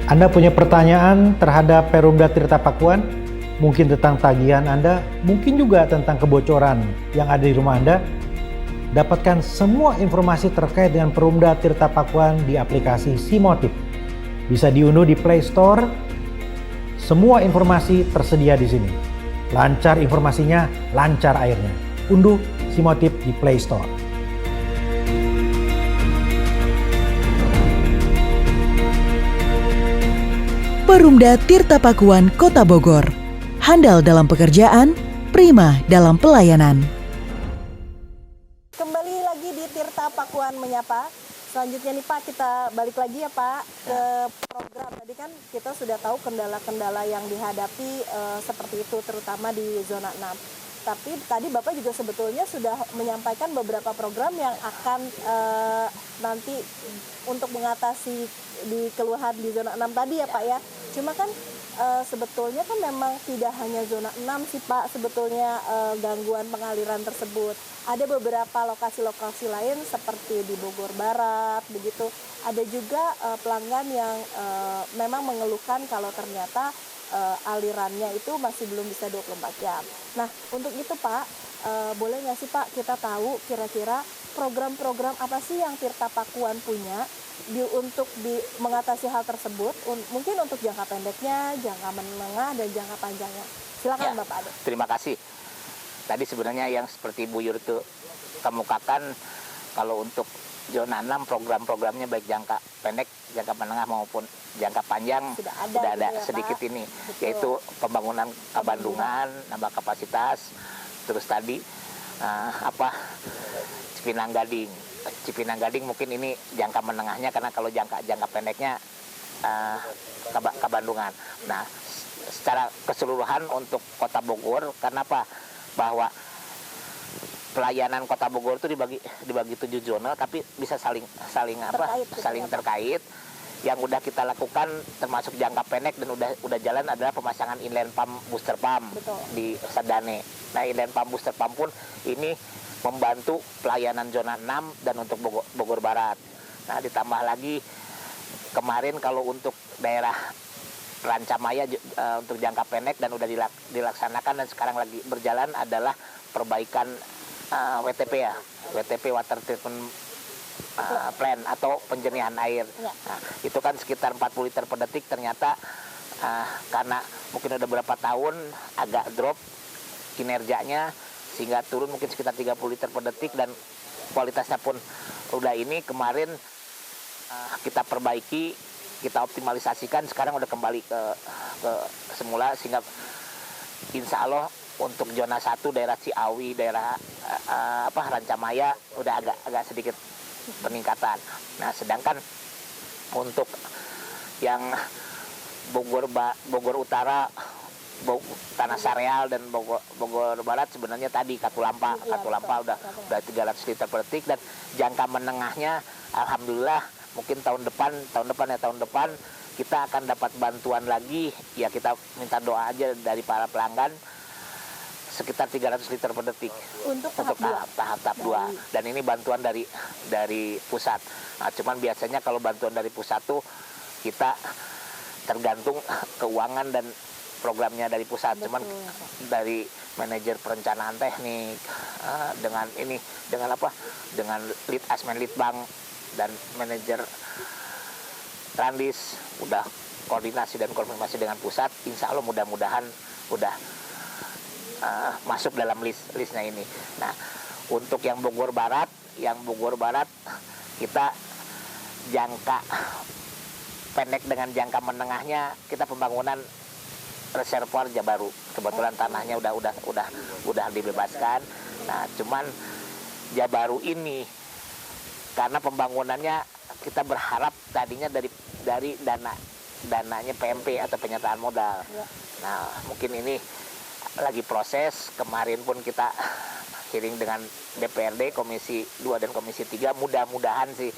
Anda punya pertanyaan terhadap Perumda Tirta Pakuan? Mungkin tentang tagihan Anda, mungkin juga tentang kebocoran yang ada di rumah Anda? Dapatkan semua informasi terkait dengan Perumda Tirta Pakuan di aplikasi Simotip. Bisa diunduh di Play Store. Semua informasi tersedia di sini. Lancar informasinya, lancar airnya. Unduh Simotip di Play Store. Perumda Tirta Pakuan Kota Bogor. Handal dalam pekerjaan, prima dalam pelayanan. Kembali lagi di Tirta Pakuan Menyapa. Selanjutnya nih Pak, kita balik lagi ya Pak ke program. Tadi kan kita sudah tahu kendala-kendala yang dihadapi seperti itu, terutama di zona 6. Tapi tadi Bapak juga sebetulnya sudah menyampaikan beberapa program yang akan nanti untuk mengatasi di keluhan di zona 6 tadi ya Pak ya. Cuma kan sebetulnya kan memang tidak hanya zona 6 sih Pak sebetulnya gangguan pengaliran tersebut. Ada beberapa lokasi-lokasi lain seperti di Bogor Barat begitu. Ada juga pelanggan yang memang mengeluhkan kalau ternyata alirannya itu masih belum bisa 24 jam. Nah, untuk itu Pak, boleh nggak sih Pak kita tahu kira-kira program-program apa sih yang Tirta Pakuan punya untuk mengatasi hal tersebut, mungkin untuk jangka pendeknya, jangka menengah, dan jangka panjangnya. Silakan ya, Bapak Ade. Terima kasih. Tadi sebenarnya yang seperti Bu Yur itu kemukakan, kalau untuk zona 6 program-programnya baik jangka pendek, jangka menengah maupun jangka panjang sudah ada ya, sedikit Pak. Ini betul. Yaitu pembangunan Kabandungan, nambah kapasitas, terus tadi Cipinang Gading mungkin ini jangka menengahnya, karena kalau jangka pendeknya Kabandungan. Nah, secara keseluruhan untuk Kota Bogor, kenapa? Bahwa pelayanan Kota Bogor itu dibagi 7 zona, tapi bisa saling terkait. Yang udah kita lakukan termasuk jangka pendek dan udah jalan adalah pemasangan inline pump booster pump. Betul. Di Sadane. Nah, inline pump booster pump pun ini membantu pelayanan zona 6 dan untuk Bogor Barat. Nah, ditambah lagi kemarin kalau untuk daerah Rancamaya untuk jangka pendek dan udah dilaksanakan dan sekarang lagi berjalan adalah perbaikan WTP ya, WTP Water Treatment Plan atau penjernihan air. Ya. Nah, itu kan sekitar 40 liter per detik, ternyata karena mungkin udah berapa tahun agak drop kinerjanya sehingga turun mungkin sekitar 30 liter per detik, dan kualitasnya pun udah ini kemarin kita perbaiki, kita optimalisasikan, sekarang udah kembali ke semula, sehingga insya Allah untuk zona 1 daerah Ciawi, daerah Rancamaya udah agak sedikit peningkatan. Nah, sedangkan untuk yang Bogor Utara, Tanah Sareal dan Bogor Barat sebenarnya tadi Katulampa udah 300 liter per detik, dan jangka menengahnya alhamdulillah mungkin tahun depan kita akan dapat bantuan lagi ya, kita minta doa aja dari para pelanggan sekitar 300 liter per detik untuk tahap 2, dan ini bantuan dari pusat. Nah, cuman biasanya kalau bantuan dari pusat tuh kita tergantung keuangan dan programnya dari pusat. Betul. Cuman dari manajer perencanaan teknik dengan lead Asmen Litbang dan manajer Randis udah koordinasi dan konfirmasi dengan pusat, insya Allah mudah-mudahan udah masuk dalam listnya ini. Nah, untuk yang Bogor Barat kita jangka pendek dengan jangka menengahnya kita pembangunan reservoir Jabaru. Kebetulan tanahnya udah dibebaskan. Nah, cuman Jabaru ini karena pembangunannya kita berharap tadinya dari dananya PMP atau penyertaan modal. Nah, mungkin ini lagi proses. Kemarin pun kita hearing dengan DPRD Komisi 2 dan Komisi 3, mudah-mudahan sih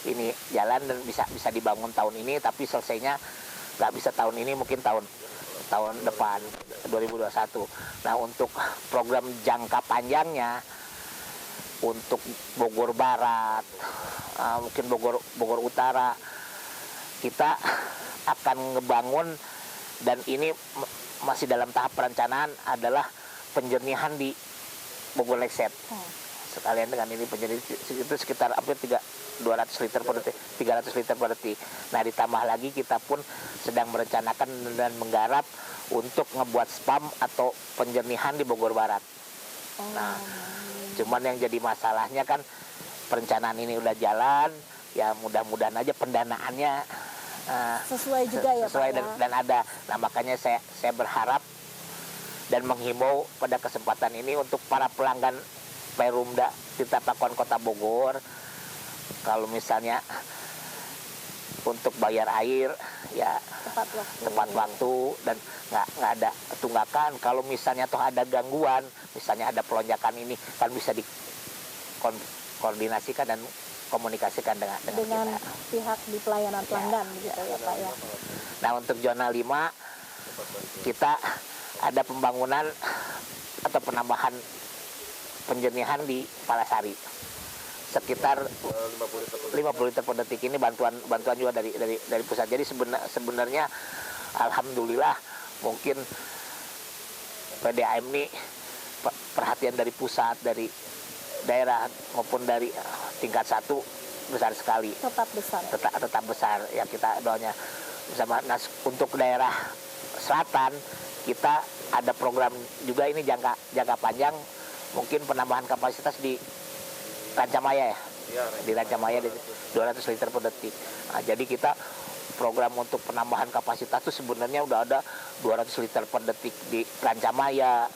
ini jalan dan bisa dibangun tahun ini, tapi selesainya nggak bisa tahun ini, mungkin tahun depan 2021. Nah, untuk program jangka panjangnya untuk Bogor Barat, mungkin Bogor Utara, kita akan ngebangun, dan ini masih dalam tahap perencanaan, adalah penjernihan di Bogor Lake Set. Sekalian dengan ini penjernihan itu sekitar hampir 200 liter per detik, 300 liter per detik. Nah, ditambah lagi kita pun sedang merencanakan dan menggarap untuk ngebuat spam atau penjernihan di Bogor Barat. Nah, cuman yang jadi masalahnya kan perencanaan ini udah jalan, ya mudah-mudahan aja pendanaannya Sesuai juga ya sesuai Pak ya. dan ada. Nah, makanya saya berharap dan menghimbau pada kesempatan ini untuk para pelanggan Perumda Tirta Pakuan Kota Bogor, kalau misalnya untuk bayar air ya tepat waktu dan nggak ada tunggakan. Kalau misalnya toh ada gangguan, misalnya ada pelonjakan ini, kan bisa dikoordinasikan dan komunikasikan dengan kita. Pihak di pelayanan pelanggan gitu ya Pak ya. Nah, untuk zona 5 kita ada pembangunan atau penambahan penjernihan di Palasari sekitar 50 liter per detik. Ini bantuan juga dari pusat. Jadi sebenarnya alhamdulillah mungkin PDAM ini perhatian dari pusat, dari daerah maupun dari tingkat 1 besar sekali. Tetap besar ya, kita doanya bersama. Nah, untuk daerah selatan kita ada program juga, ini jangka panjang, mungkin penambahan kapasitas di Rancamaya ya. Di Rancamaya di 200 liter per detik. Nah, jadi kita program untuk penambahan kapasitas itu sebenarnya udah ada 200 liter per detik di Rancamaya,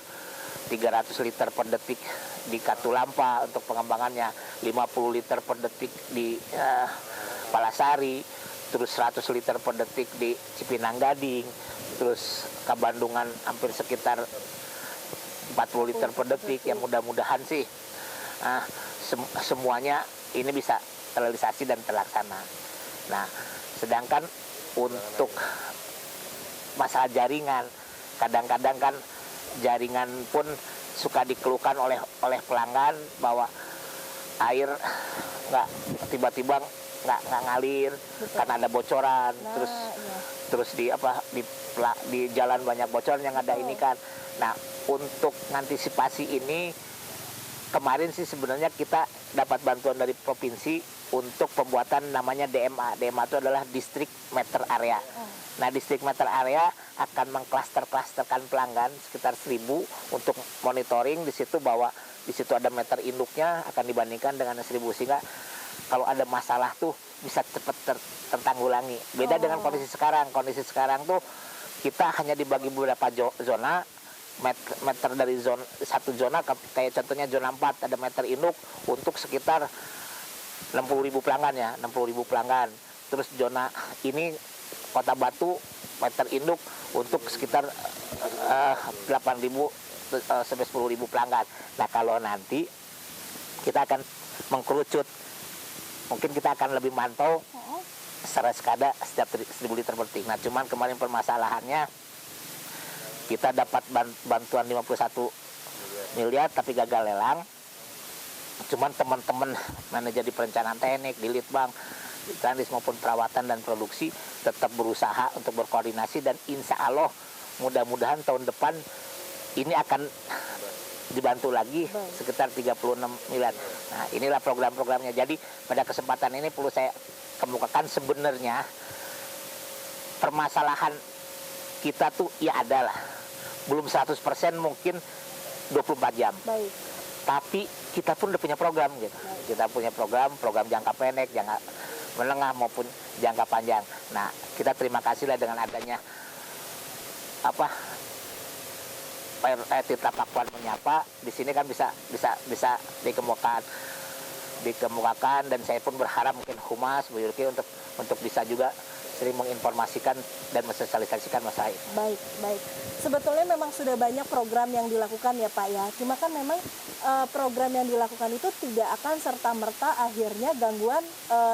300 liter per detik di Katulampa untuk pengembangannya, 50 liter per detik di Palasari, terus 100 liter per detik di Cipinang Gading, terus ke Bandungan hampir sekitar 40 liter per detik. Ya mudah-mudahan sih semuanya ini bisa terrealisasi dan terlaksana. Nah, sedangkan untuk masalah jaringan, kadang-kadang kan jaringan pun suka dikeluhkan oleh pelanggan bahwa air nggak tiba-tiba nggak ngalir. Betul. Karena ada bocoran. Nah, terus di jalan banyak bocoran yang ada. Ini kan. Nah, untuk mengantisipasi ini kemarin sih sebenarnya kita dapat bantuan dari provinsi untuk pembuatan namanya DMA. DMA itu adalah District Meter Area. Nah, District Meter Area akan mengklaster-klasterkan pelanggan sekitar 1000 untuk monitoring di situ, bahwa di situ ada meter induknya akan dibandingkan dengan 1000, sehingga kalau ada masalah tuh bisa cepat tertanggulangi. Beda dengan kondisi sekarang. Kondisi sekarang tuh kita hanya dibagi beberapa zona. Meter dari satu zona, kayak contohnya zona 4 ada meter induk untuk sekitar 60.000 pelanggan ya, 60.000 pelanggan. Terus zona ini Kota Batu meter induk untuk sekitar 8.000 sampai 10.000 pelanggan. Nah, kalau nanti kita akan mengkerucut, mungkin kita akan lebih mantau secara skala setiap 1.000 liter per detik. Nah, cuman kemarin permasalahannya kita dapat bantuan 51 miliar tapi gagal lelang. Cuman teman-teman manajer di perencanaan teknik, di Litbang, di Trandis maupun perawatan dan produksi tetap berusaha untuk berkoordinasi, dan insya Allah mudah-mudahan tahun depan ini akan dibantu lagi sekitar 36 miliar. Nah, inilah program-programnya. Jadi pada kesempatan ini perlu saya kemukakan, sebenarnya permasalahan kita tuh ya adalah belum 100% mungkin 24 jam. Baik. Tapi kita pun udah punya program gitu. Baik. Kita punya program jangka pendek, jangka menengah maupun jangka panjang. Nah, kita terima kasih lah dengan adanya Tirta Pakuan Menyapa di sini kan bisa dikemukakan, dan saya pun berharap mungkin Humas Bu Yurki untuk bisa juga sering menginformasikan dan mensosialisasikan masalah ini. Baik. Sebetulnya memang sudah banyak program yang dilakukan ya Pak ya. Cuma kan memang program yang dilakukan itu tidak akan serta-merta akhirnya gangguan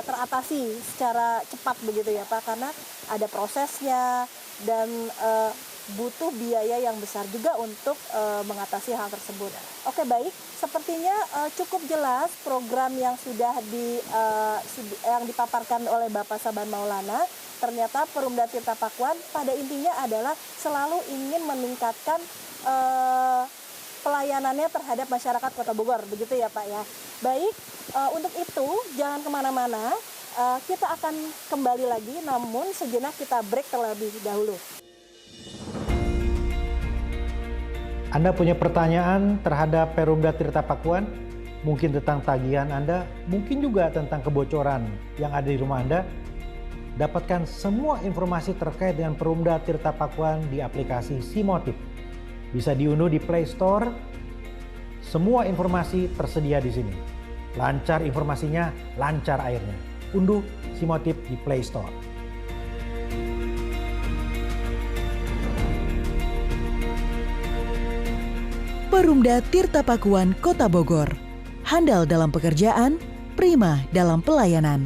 teratasi secara cepat begitu ya Pak. Karena ada prosesnya, dan butuh biaya yang besar juga untuk mengatasi hal tersebut. Oke, baik, sepertinya cukup jelas program yang sudah yang dipaparkan oleh Bapak Saban Maulana. Ternyata Perumda Tirta Pakuan pada intinya adalah selalu ingin meningkatkan pelayanannya terhadap masyarakat Kota Bogor, begitu ya Pak ya. Baik, untuk itu jangan kemana-mana, kita akan kembali lagi, namun sejenak kita break terlebih dahulu. Anda punya pertanyaan terhadap Perumda Tirta Pakuan? Mungkin tentang tagihan Anda, mungkin juga tentang kebocoran yang ada di rumah Anda? Dapatkan semua informasi terkait dengan Perumda Tirta Pakuan di aplikasi Simotip. Bisa diunduh di Play Store. Semua informasi tersedia di sini. Lancar informasinya, lancar airnya. Unduh Simotip di Play Store. Perumda Tirta Pakuan Kota Bogor. Handal dalam pekerjaan, prima dalam pelayanan.